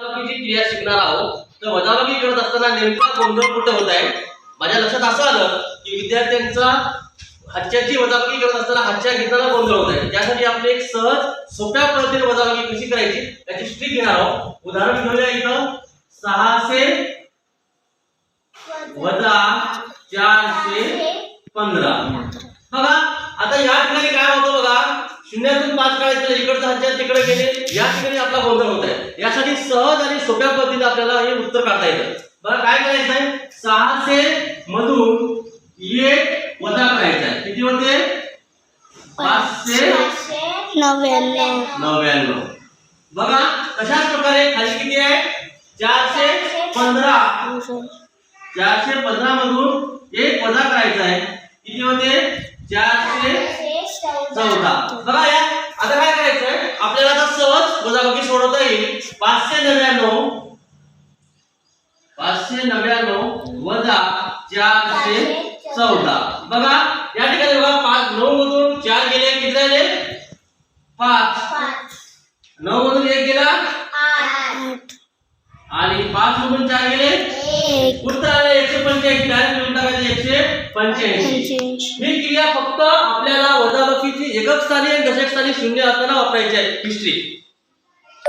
वजाबाकीची क्रिया शिकणार आहोत. तर वजाबाकी करत असताना नेमका गोंधळ कुठे होत आहे माझ्या लक्षात असं आलं की विद्यार्थ्यांचा हातच्याची वजाबाकी करत असताना हातच्या घेताना गोंधळ होत आहे. त्यासाठी आपण एक सहज सोप्या पद्धतीने वजाबाकी कशी करायची याची स्ट्रिक घेणार आहोत. उदाहरण घेऊया. इथं 600 वजा 415. बघा आता या ठिकाणी काय होतं बघा, शून्यातून 5 काढायचं, इकडचं हातच्या तिकडे गेले, या ठिकाणी आपला गोंधळ होत आहे. यासाठी सहज आणि सोप्या पद्धतीने आपल्याला हे उत्तर काढता येतं. बघा काय करायचं आहे, 600 मधून 1 वजा करायचा आहे. किती होते? 599. बघा कशाच प्रकारे खाली किती आहे? 415. 415 मधून 1 वजा करायचा आहे. किती होते? 414. बघा या आता काय करायचं आहे आपल्याला, आता सहज वजाबाकी सोडवता येईल. 599 वजा 414. बघा या ठिकाणी बघा 9 मधून 4 गेले, किती राहिले? 5. 9 मधून 1 गेला 8 आणि 5 मधून 4 गेले 1. उत्तर आले 185. डायरेक्ट लिहून टाकायचे 185. ही क्रिया फक्त आपल्याला वजाबाकीची एकक स्थानी आणि दशक स्थानी शून्य असताना वापरायची आहे. हिस्ट्री